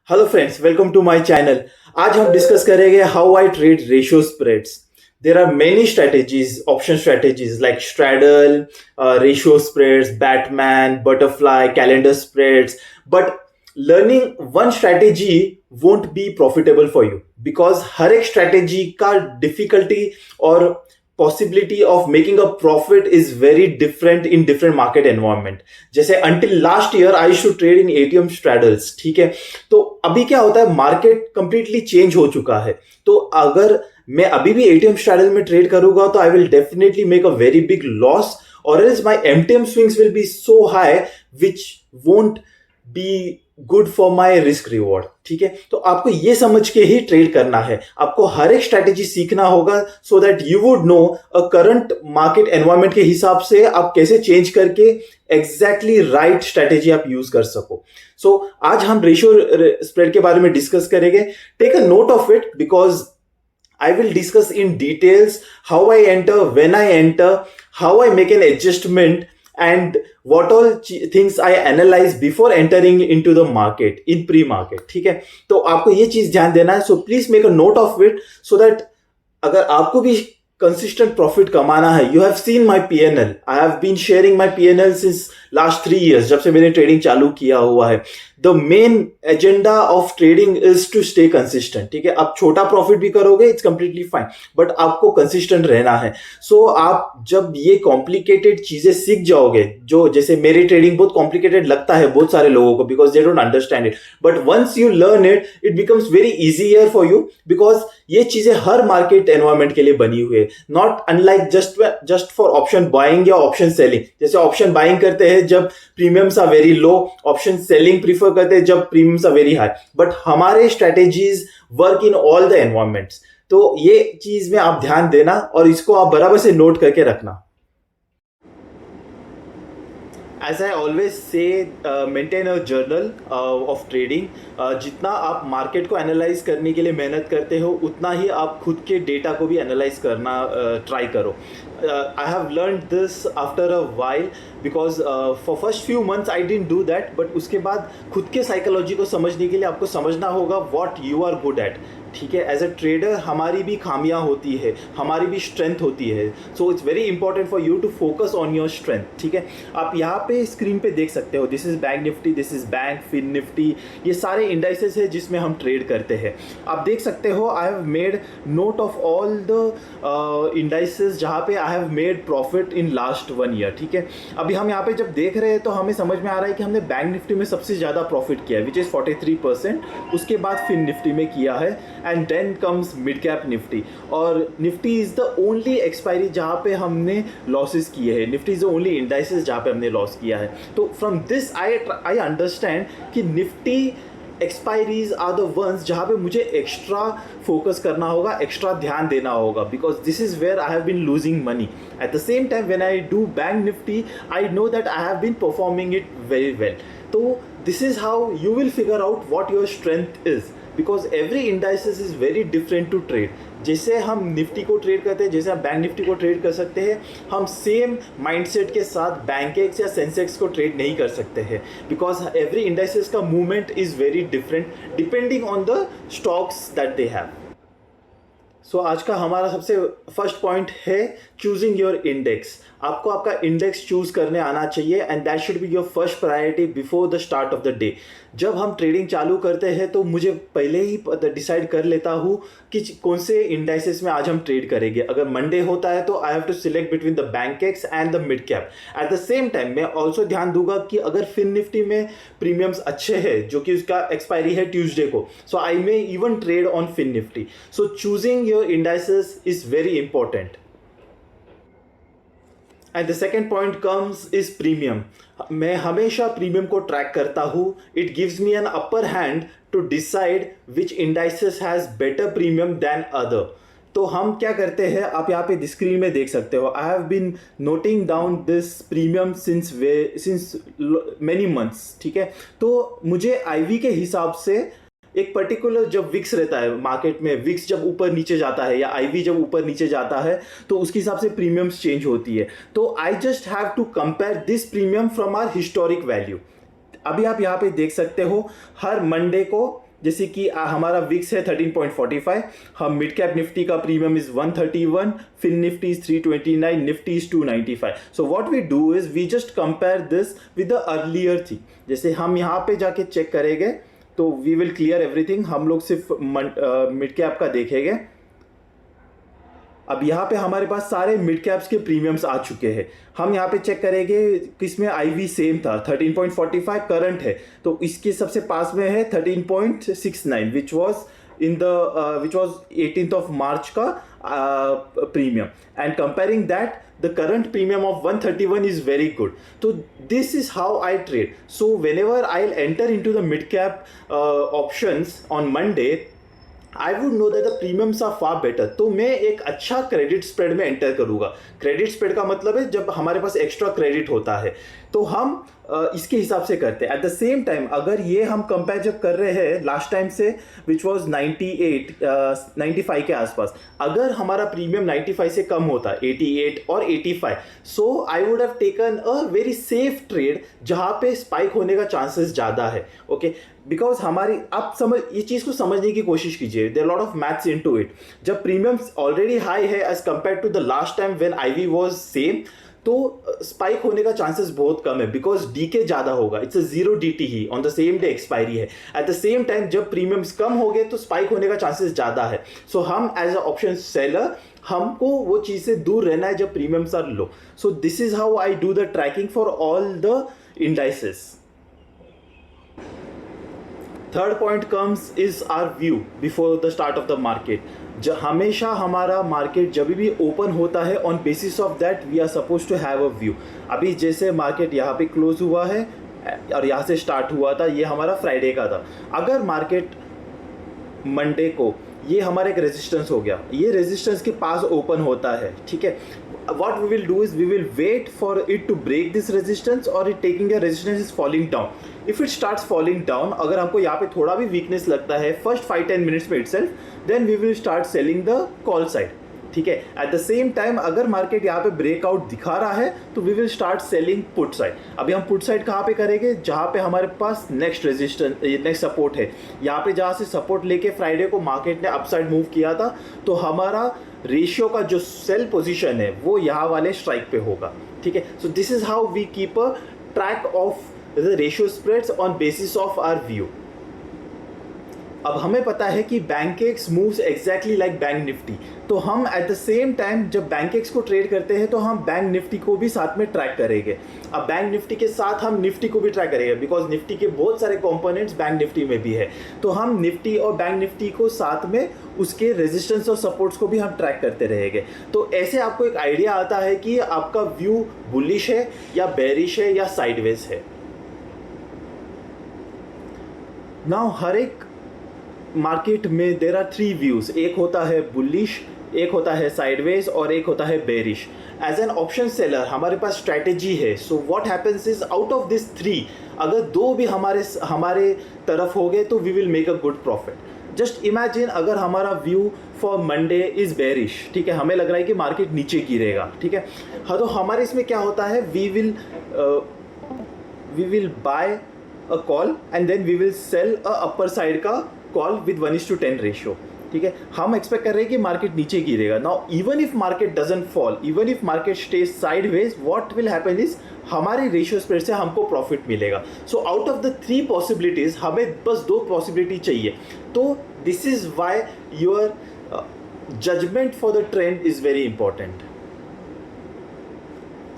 Hello friends, welcome to my channel. आज हम discuss करेंगे how I trade ratio spreads. There are many strategies, option strategies like straddle, ratio spreads, Batman, butterfly, calendar spreads. But learning one strategy won't be profitable for you because हर एक strategy का difficulty और possibility of making a profit is very different in different market environment. जैसे until last year I used to trade in ATM straddles, ठीक है। तो अभी क्या होता है, मार्केट कंप्लीटली चेंज हो चुका है। तो अगर मैं अभी भी एटीएम स्ट्रैडल में ट्रेड करूंगा तो I will definitely make a very big loss, और else my MTM swings will be so high which won't be good for my risk reward. ठीक है, तो आपको ये समझ के ही ट्रेड करना है। आपको हर एक स्ट्रैटेजी सीखना होगा so that you would know a current market environment के हिसाब से आप कैसे चेंज करके एग्जैक्टली राइट स्ट्रैटेजी आप यूज कर सको। सो आज हम रेशियो स्प्रेड के बारे में डिस्कस करेंगे। Take a note of it because I will discuss in details how I enter, when I enter, how I make an adjustment, and what all things I analyze before entering into the market in pre-market। ठीक है, तो आपको ये चीज ध्यान देना है। So please make a note of it so that अगर आपको भी कंसिस्टेंट प्रॉफिट कमाना है, you have seen my PNL. I have been sharing my PNL since last 3 years, जब से मैंने ट्रेडिंग चालू किया हुआ है। The main agenda of trading is to stay consistent. ठीक है, आप छोटा प्रॉफिट भी करोगे, इट्स कंप्लीटली फाइन, बट आपको कंसिस्टेंट रहना है। सो आप जब ये कॉम्प्लिकेटेड चीजें सीख जाओगे, जो जैसे मेरी ट्रेडिंग बहुत कॉम्प्लिकेटेड लगता है बहुत सारे लोगों को because they don't understand it, but once you learn it, it becomes very easier for you because ये चीजें हर मार्केट एनवायरमेंट के लिए बनी हुई है। Not unlike just for option buying या ऑप्शन सेलिंग। जैसे ऑप्शन बाइंग करते हैं जब premiums are very low, option selling prefer करते हैं जब premiums are very high, but हमारे strategies work in all the environments. तो ये चीज में आप ध्यान देना और इसको आप बराबर से नोट करके रखना। As I always say, maintain a journal of trading. जितना आप मार्केट को एनालाइज करने के लिए मेहनत करते हो, उतना ही आप खुद के डेटा को भी एनालाइज करना ट्राई करो। I have learn this after a while because for first few months I didn't do that, but उसके बाद खुद के साइकोलॉजी को समझने के लिए आपको समझना होगा what you are good at. ठीक है, एज अ ट्रेडर हमारी भी खामियां होती है, हमारी भी स्ट्रेंथ होती है। So it's very important for you to focus on your strength. ठीक है, आप यहाँ पे स्क्रीन पे देख सकते हो, this is Bank Nifty, this is Bank Fin Nifty. ये सारे इंडाइसेस है जिसमें हम ट्रेड करते हैं। आप देख सकते हो I have made note of all the indices जहाँ पे I have made profit in last 1 year। ठीक है, अभी हम यहाँ पे जब देख रहे हैं तो हमें समझ में आ रहा है कि हमने बैंक निफ्टी में सबसे ज़्यादा प्रॉफिट किया है विच इज़ 43%। उसके बाद फिन निफ्टी में किया है, and then comes mid cap Nifty. और Nifty is the only expiry जहाँ पे हमने लॉसेस किए हैं। Nifty is the only indices जहाँ पे हमने लॉस किया है। तो फ्रॉम दिस आई अंडरस्टैंड कि Nifty expiries are the ones जहाँ पे मुझे एक्स्ट्रा फोकस करना होगा, एक्स्ट्रा ध्यान देना होगा, because this is where I have been losing money. At the same time when I do Bank Nifty, I know that I have been performing it very well. तो this is how you will figure out what your strength is, because every indices is very different to trade. जैसे हम Nifty को trade करते हैं, जैसे हम bank Nifty को trade कर सकते हैं, हम सेम माइंडसेट के साथ बैंकेक्स या सेंसेक्स को ट्रेड नहीं कर सकते हैं, बिकॉज एवरी इंडाइसेस का movement is very different depending on the stocks that they have. So आज का हमारा सबसे फर्स्ट पॉइंट है चूजिंग योर इंडेक्स। आपको आपका इंडेक्स चूज करने आना चाहिए, and that should be your first priority before the start of the day. जब हम ट्रेडिंग चालू करते हैं तो मुझे पहले ही डिसाइड कर लेता हूँ कि कौन से इंडाइसेस में आज हम ट्रेड करेंगे। अगर मंडे होता है तो I have to select between the Bankex and the mid cap. At the same time मैं ऑल्सो ध्यान दूंगा कि अगर फिन निफ्टी में प्रीमियम्स अच्छे हैं, जो कि उसका एक्सपायरी है ट्यूसडे को, so I may even trade on FinNifty. So choosing your indices is very important. And the second point comes is premium. मैं हमेशा प्रीमियम को ट्रैक करता हूँ। It gives me an upper hand to decide which indices has better premium than other. तो हम क्या करते हैं, आप यहाँ पे स्क्रीन में देख सकते हो, I have been noting down this premium since many months. ठीक है, तो मुझे आईवी के हिसाब से एक पर्टिकुलर जब विक्स रहता है मार्केट में, विक्स जब ऊपर नीचे जाता है या आईवी जब ऊपर नीचे जाता है तो उसके हिसाब से प्रीमियम्स चेंज होती है। तो I just have to compare this premium from our historic value. अभी आप यहाँ पे देख सकते हो, हर मंडे को जैसे कि हमारा विक्स है 13.45, हम मिड कैप निफ्टी का premium is 131, Fin Nifty is 329, Nifty is 295. So what we do is we just compare this with the earlier थी. जैसे हम यहाँ पे जाके चेक करेंगे तो वी विल क्लियर एवरीथिंग. हम लोग सिर्फ मिड कैप का देखेंगे. अब यहाँ पे हमारे पास सारे मिड कैप्स के प्रीमियम्स आ चुके हैं. हम यहाँ पे चेक करेंगे किसमें आईवी सेम था 13.45 करंट है, तो इसके सबसे पास में है 13.69 which was 18th of March का premium. And comparing that the current premium of 131 is very good. So this is how I trade. So whenever I'll enter into the mid cap options on Monday, I would know that the premiums are far better. तो मैं एक अच्छा credit spread में enter करूँगा. Credit spread का मतलब है जब हमारे पास एक्स्ट्रा क्रेडिट होता है, तो हम इसके हिसाब से करते हैं. एट द सेम टाइम अगर ये हम कंपेयर जब कर रहे हैं लास्ट टाइम से विच वॉज 95 के आसपास, अगर हमारा प्रीमियम 95 से कम होता 88 और 85, so I would have taken a very safe trade जहाँ पे स्पाइक होने का चांसेस ज़्यादा है. ओके, बिकॉज हमारी आप समझ ये चीज़ को समझने की कोशिश कीजिए. There lot of maths into it. जब प्रीमियम्स ऑलरेडी हाई है as compared to the last time when IV was same, तो स्पाइक होने का चांसेस बहुत कम है बिकॉज डीके ज़्यादा होगा. इट्स अ जीरो डीटी ही on the same day expiry है. एट द सेम टाइम जब प्रीमियम्स कम हो गए तो स्पाइक होने का चांसेस ज़्यादा है. सो हम एज अ ऑप्शन सेलर हमको वो चीज़ से दूर रहना है जब premiums are low. So this is how I do the tracking for all the indices. Third point comes is our view before the start of the market. हमेशा हमारा market जब भी ओपन होता है on basis of that we are suppose to have a view. अभी जैसे market यहाँ पे क्लोज हुआ है और यहाँ से स्टार्ट हुआ था, ये हमारा फ्राइडे का था. अगर मार्केट मंडे को ये हमारा एक रेजिस्टेंस हो गया, ये रेजिस्टेंस के पास ओपन होता है, ठीक है, what we will do is we will wait for it to break this resistance or it taking a resistance is falling down. If it starts falling down, अगर हमको यहाँ पे थोड़ा भी वीकनेस लगता है फर्स्ट 5-10 मिनट्स में itself, then we will start selling the call side. ठीक है. एट द सेम टाइम अगर मार्केट यहाँ पे ब्रेकआउट दिखा रहा है तो we will start selling put side. अभी हम पुट साइड कहाँ पे करेंगे, जहाँ पे हमारे पास नेक्स्ट रेजिस्टेंस नेक्स्ट सपोर्ट है. यहाँ पे जहाँ से सपोर्ट लेके फ्राइडे को मार्केट ने अपसाइड मूव किया था, तो हमारा रेशियो का जो सेल पोजीशन है वो यहाँ वाले स्ट्राइक पे होगा. ठीक है. So this is how we keep a track of the ratio spreads on basis of our view. अब हमें पता है कि Bankex moves exactly like Bank Nifty, तो हम एट द सेम टाइम जब बैंकेक्स को ट्रेड करते हैं तो हम बैंक निफ्टी को भी साथ में ट्रैक करेंगे. अब बैंक निफ्टी के साथ हम निफ्टी को भी ट्रैक करेंगे बिकॉज निफ्टी के बहुत सारे कंपोनेंट्स बैंक निफ्टी में भी है, तो हम निफ्टी और बैंक निफ्टी को साथ में उसके रेजिस्टेंस और सपोर्ट्स को भी हम ट्रैक करते रहेंगे. तो ऐसे आपको एक आइडिया आता है कि आपका व्यू बुलिश है या बेरिश है या साइडवेज है. नाउ हर एक मार्केट में देर आर 3 व्यूज. एक होता है बुलिश, एक होता है साइडवेज और एक होता है bearish. As an option seller हमारे पास स्ट्रैटेजी है. So what happens is out of this 3 अगर 2 भी हमारे तरफ हो गए तो we will make a good profit. Just imagine अगर हमारा view for Monday is bearish, ठीक है, हमें लग रहा है कि मार्केट नीचे गिरेगा, ठीक है, हाँ, तो हमारे इसमें क्या होता है, we will buy a call and then we will sell a upper side का कॉल विद 1:10 रेशियो. ठीक है, हम एक्सपेक्ट कर रहे हैं कि मार्केट नीचे गिरेगा. Now even if market doesn't fall, even if market stays sideways, what will happen is हमारे रेशियो स्प्रेड से हमको प्रॉफिट मिलेगा. So out of the 3 possibilities हमें बस 2 पॉसिबिलिटी चाहिए. तो this is why your judgement for the trend is very important.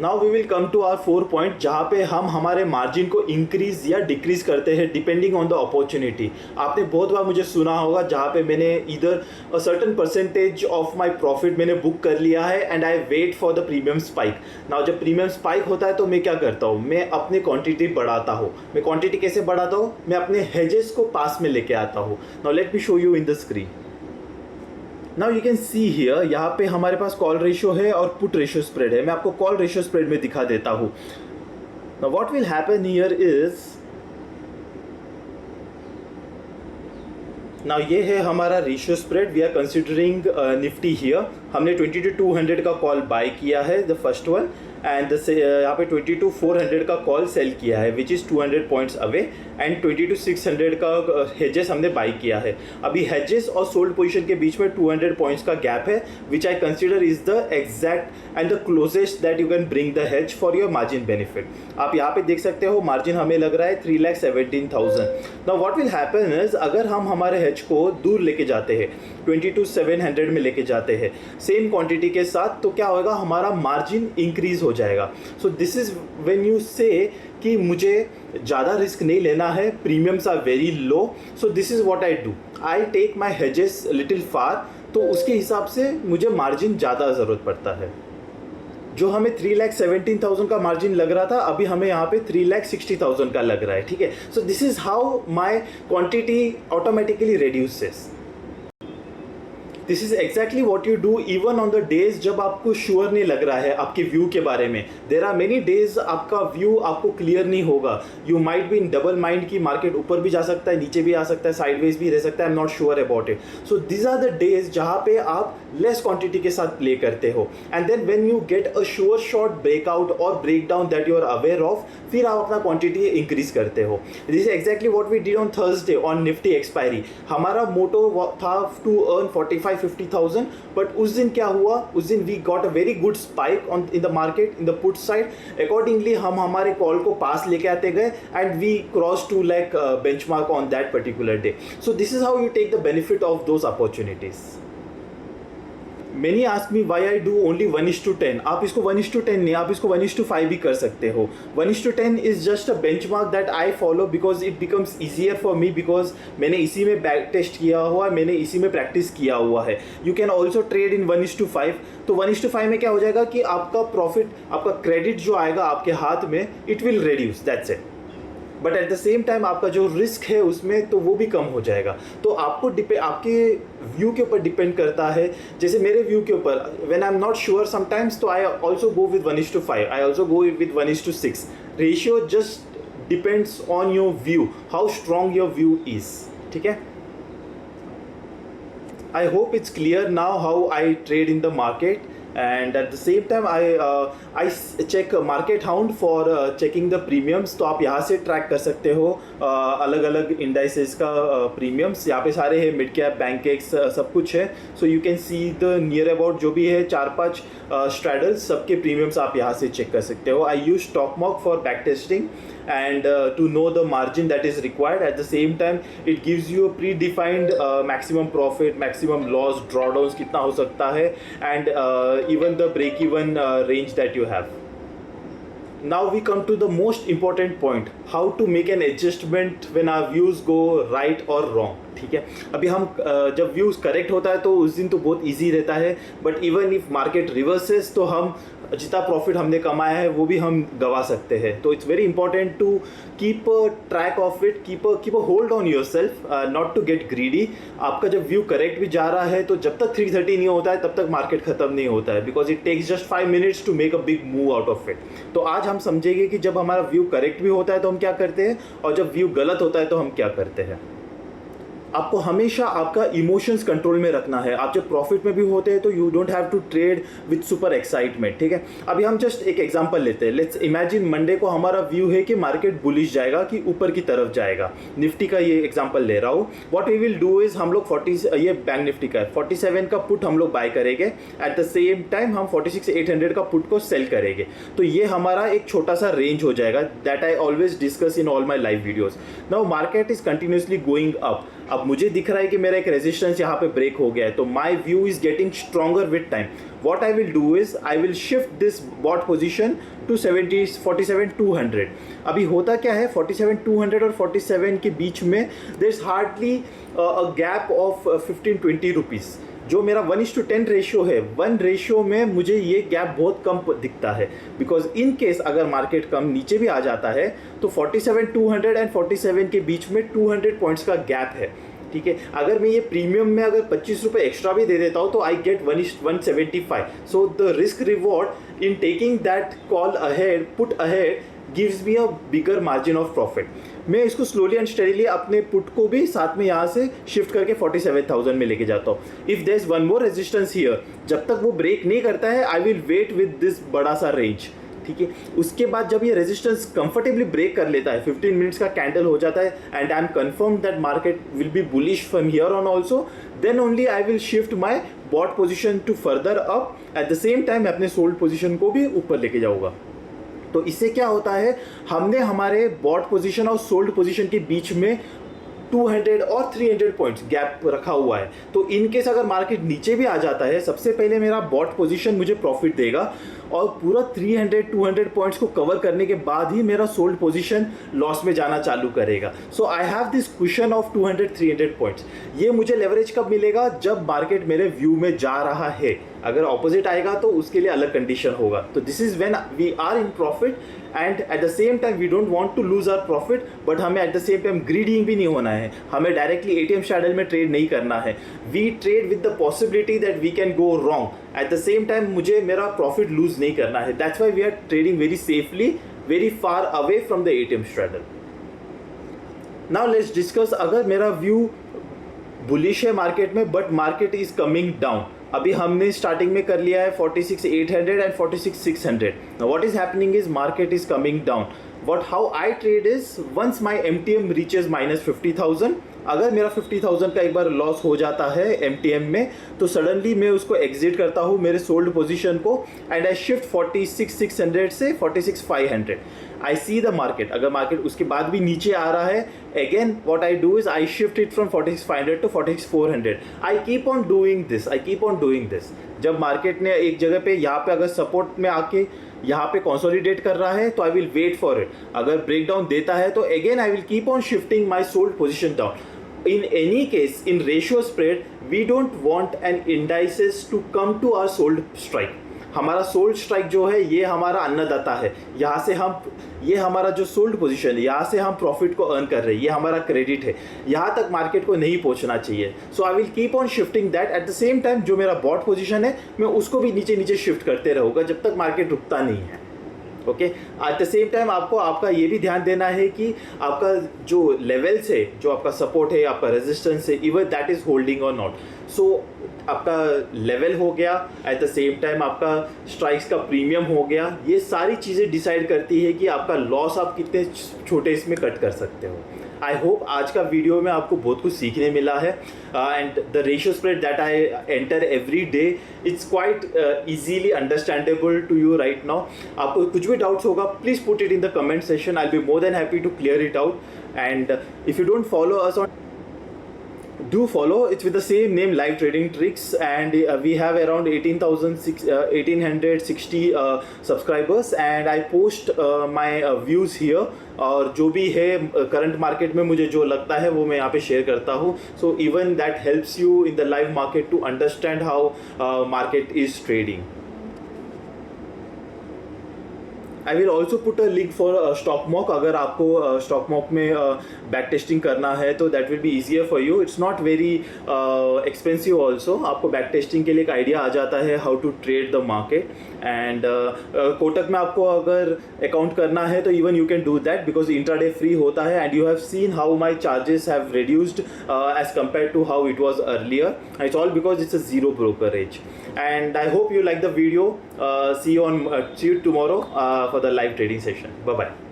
Now we will come to our 4 point जहाँ पे हम हमारे मार्जिन को इंक्रीज या डिक्रीज करते हैं डिपेंडिंग ऑन द अपॉर्चुनिटी. आपने बहुत बार मुझे सुना होगा जहाँ पे मैंने इधर a certain percentage of my profit मैंने बुक कर लिया है and I wait for the premium spike. Now जब प्रीमियम स्पाइक होता है तो मैं क्या करता हूँ, मैं अपनी क्वांटिटी बढ़ाता हूँ. मैं क्वांटिटी कैसे बढ़ाता हूँ, मैं अपने हेजेस को पास में लेके आता हूँ. Now let me show you in the screen. Now you can see here, यहाँ पे हमारे पास कॉल रेशियो है और पुट रेशियो स्प्रेड है. मैं आपको कॉल रेशियो स्प्रेड में दिखा देता हूँ. Now what will happen here is, now ये है हमारा ratio spread. We are considering Nifty here. हमने 22,200 का कॉल बाय किया है, द फर्स्ट वन, एंड यहाँ पे 22,400 का कॉल सेल किया है, which is 200 points away, and 22,600 का हेजेस हमने बाई किया है। अभी हेजेस और सोल्ड पोजीशन के बीच में 200 पॉइंट्स का गैप है, which I consider is the exact and the closest that you can bring the hedge for your margin benefit. आप यहाँ पे देख सकते हो मार्जिन हमें लग रहा है 3,17,000। Now what will happen is, अगर हम हमारे हेज को दूर लेके जाते हैं 22,700 में लेके जाते हैं सेम क्वांटिटी के साथ, तो क्या होगा, हमारा मार्जिन इंक्रीज हो जाएगा। So this is when you say कि मुझे ज़्यादा रिस्क नहीं लेना है, premiums are very low, so this is what I do, I take my hedges little far, तो उसके हिसाब से मुझे मार्जिन ज़्यादा ज़रूरत पड़ता है। जो हमें 3,17,000 का मार्जिन लग रहा था, अभी हमें यहाँ पे 3,60,000 का लग रहा है, ठीक है। So this is how my quantity automatically reduces. This is exactly what you do even on the days जब आपको श्योर नहीं लग रहा है आपके व्यू के बारे में। देर आर मेनी डेज आपका व्यू आपको क्लियर नहीं होगा, you might be in double mind की मार्केट ऊपर भी जा सकता है, नीचे भी आ सकता है, साइडवेज भी रह सकता है, I am not sure about it. So this are the days जहाँ पे आप लेस क्वांटिटी के साथ प्ले करते हो, and then when you get a sure shot breakout और break down that you are aware of, फिर आप अपना क्वांटिटी इंक्रीज करते हो। This is exactly what we did on Thursday on Nifty expiry. हमारा मोटो था टू अर्न 45-50,000, बट उस दिन क्या हुआ, उस दिन we got a very good spike on in the market in the put side. Accordingly हम हमारे कॉल को पास लेके आते गए and we cross 2 lakh benchmark on that particular day. So this is how you take the benefit of those opportunities. Many ask me why I do only 1:10. आप इसको 1:10 नहीं, आप इसको 1:5 भी कर सकते हो। 1:10 is just a benchmark that I follow because it becomes easier for me, because मैंने इसी में बैक टेस्ट किया हुआ है, मैंने इसी में प्रैक्टिस किया हुआ है। You can also trade in 1:5। तो 1:5 में क्या हो जाएगा कि आपका प्रॉफिट, आपका क्रेडिट जो आएगा आपके हाथ में, it will reduce, that's it। But at the same time आपका जो रिस्क है उसमें, तो वो भी कम हो जाएगा। तो आपको आपके व्यू के ऊपर डिपेंड करता है। जैसे मेरे व्यू के ऊपर, when I am not sure sometimes, तो I also go with 1:5, I also go with 1:6। Ratio just depends on your view, how strong your view is, ठीक है। I hope it's clear now how I trade in the market, and at the same time I check market hound for checking the premiums। तो आप यहाँ से track कर सकते हो अलग अलग इंडाइसेस का प्रीमियम्स। यहाँ पे सारे हैं, मिड कैप, बैंक एक्स, सब कुछ है। So you can see the near about जो भी है 4-5 स्ट्रैडल्स, सबके प्रीमियम्स आप यहाँ से चेक कर सकते हो। I use StockMock for back testing and to know the margin that is required. At the same time it gives you a predefined maximum profit, maximum loss, drawdowns कितना हो सकता है, and even the break even range that you have. Now we come to the most important point, how to make an adjustment when our views go right or wrong, ठीक है। अभी हम जब views correct होता है तो उस दिन तो बहुत इजी रहता है, but even if market reverses तो हम जितना प्रॉफिट हमने कमाया है वो भी हम गवा सकते हैं। तो it's very important to keep track of it, keep a hold on your self, not to get greedy. आपका जब व्यू करेक्ट भी जा रहा है तो जब तक 330 नहीं होता है तब तक मार्केट खत्म नहीं होता है, because it takes just 5 minutes to make a big move out of it. तो आज हम समझेंगे कि जब हमारा व्यू करेक्ट भी होता है तो हम क्या करते हैं, और जब व्यू गलत होता है तो हम क्या करते हैं। आपको हमेशा आपका इमोशंस कंट्रोल में रखना है। आप जब प्रॉफिट में भी होते हैं तो you don't have to trade with super excitement, ठीक है। अभी हम जस्ट एक एग्जांपल लेते हैं। लेट्स इमेजिन मंडे को हमारा व्यू है कि मार्केट बुलिश जाएगा, कि ऊपर की तरफ जाएगा। निफ्टी का ये एग्जांपल ले रहा हूँ। What we will do is, हम लोग 40, ये बैंक निफ्टी का है, 47 का पुट हम लोग बाय करेंगे, एट द सेम टाइम हम 46,800 का पुट को सेल करेंगे। तो ये हमारा एक छोटा सा रेंज हो जाएगा, that I always discuss in all my live videos. Now market is continuously going up. अब मुझे दिख रहा है कि मेरा एक रेजिस्टेंस यहाँ पे ब्रेक हो गया है, तो my view is getting stronger with time. What I will do is, I will shift this bought position to 47,200। अभी होता क्या है, 47,200 और 47 के बीच में there is hardly a gap of 15-20 rupees. जो मेरा 1:10 रेशियो है, 1 रेशियो में मुझे ये गैप बहुत कम दिखता है, बिकॉज इन केस अगर मार्केट कम नीचे भी आ जाता है तो 47,200 एंड 47 के बीच में 200 पॉइंट्स का गैप है, ठीक है। अगर मैं ये प्रीमियम में अगर 25 रुपये एक्स्ट्रा भी दे देता हूँ तो I get 175। So the risk reward in taking that call ahead, put ahead, gives me a bigger margin of profit। मैं इसको स्लोली एंड स्टेडीली अपने पुट को भी साथ में यहाँ से शिफ्ट करके 47,000 में लेके जाता हूँ। If there is one more resistance here, जब तक वो ब्रेक नहीं करता है I will wait with this बड़ा सा रेंज, ठीक है। उसके बाद जब ये रेजिस्टेंस कंफर्टेबली ब्रेक कर लेता है, 15 मिनट्स का कैंडल हो जाता है and I am confirm that market will be bullish from here on also, then only I will shift my bought position to further up. At the same time मैं अपने sold position को भी ऊपर लेके जाऊँगा। तो इससे क्या होता है, हमने हमारे बॉट पोजीशन और सोल्ड पोजीशन के बीच में 200 और 300 पॉइंट्स गैप रखा हुआ है। तो इन केस अगर मार्केट नीचे भी आ जाता है, सबसे पहले मेरा बॉट पोजीशन मुझे प्रॉफिट देगा और पूरा 300-200 पॉइंट्स को कवर करने के बाद ही मेरा सोल्ड पोजीशन लॉस में जाना चालू करेगा। So I have this cushion of 200-300 points. ये मुझे लेवरेज कब मिलेगा, जब मार्केट मेरे व्यू में जा रहा है। अगर ऑपोजिट आएगा तो उसके लिए अलग कंडीशन होगा। तो this is when we are in profit and at the same time we don't want to lose our profit, but हमें at the same time greeding भी नहीं होना है। हमें डायरेक्टली एटीएम शैडल में ट्रेड नहीं करना है। We trade with the possibility that we can go wrong. At the same time मुझे मेरा प्रॉफिट लूज नहीं करना है। That's why we are trading very safely, very far away from the ATM saddle. Now let's discuss, अगर मेरा view bullish है market में but market is coming down. अभी हमने स्टार्टिंग में कर लिया है 46,800 and 46,600। What is happening is market is coming down. What how I trade is once my MTM reaches minus 50,000, अगर मेरा 50,000 का एक बार लॉस हो जाता है MTM में, तो सडनली मैं उसको एग्जिट करता हूँ मेरे सोल्ड पोजीशन को एंड आई शिफ्ट 46,600 से 46,500। आई सी द मार्केट, अगर मार्केट उसके बाद भी नीचे आ रहा है, again what I do is I shift it from 46,500 to 46,400। I keep on doing this. जब मार्केट ने एक जगह पे यहाँ पे अगर सपोर्ट में आके यहाँ पे कंसोलिडेट कर रहा है तो I will wait for it. अगर ब्रेक डाउन देता है तो again I will keep on shifting my sold position down. In any case in ratio spread we don't want an indices to come to our sold strike. हमारा sold strike जो है ये हमारा अन्नदाता है, यहाँ से हम, ये हमारा जो सोल्ड पोजीशन है यहाँ से हम प्रॉफिट को अर्न कर रहे हैं, ये हमारा क्रेडिट है, यहाँ तक मार्केट को नहीं पहुँचना चाहिए। So I will keep on shifting that. At the same time जो मेरा बॉट पोजीशन है मैं उसको भी नीचे नीचे शिफ्ट करते रहूँगा जब तक मार्केट रुकता नहीं है। Okay, at the same time आपको आपका ये भी ध्यान देना है कि आपका जो लेवल्स है, जो आपका सपोर्ट है, आपका रेजिस्टेंस है, इवन दैट इज होल्डिंग और नॉट। सो आपका लेवल हो गया, एट द सेम टाइम आपका स्ट्राइक्स का प्रीमियम हो गया। ये सारी चीज़ें डिसाइड करती है कि आपका लॉस आप कितने छोटे इसमें कट कर सकते हो। आई होप आज का वीडियो में आपको बहुत कुछ सीखने मिला है and the ratio spread that I enter every day it's quite easily understandable to you right now. आपको कुछ भी डाउट्स होगा please put it in the comment section. I will be more than happy to clear it out and if you don't follow us on, do follow, it's with the same name, Live Trading Tricks, and we have around 1860 subscribers and I post my views here और जो भी है current market में मुझे जो लगता है वो मैं यहाँ पे शेयर करता हूँ। So even that helps you in the live market to understand how market is trading. I will also put a link for Stockmock. अगर आपको स्टॉक मॉक में बैक टेस्टिंग करना है तो that will be easier for you. It's not very expensive also. आपको back testing के लिए एक आइडिया आ जाता है how to trade the market and Kotak में आपको अगर अकाउंट करना है तो even you can do that because intraday free होता है and you have seen how my charges have reduced as compare to how it was earlier. It's all because it's a zero brokerage and I hope you like the video. See you tomorrow for the live trading session. Bye bye.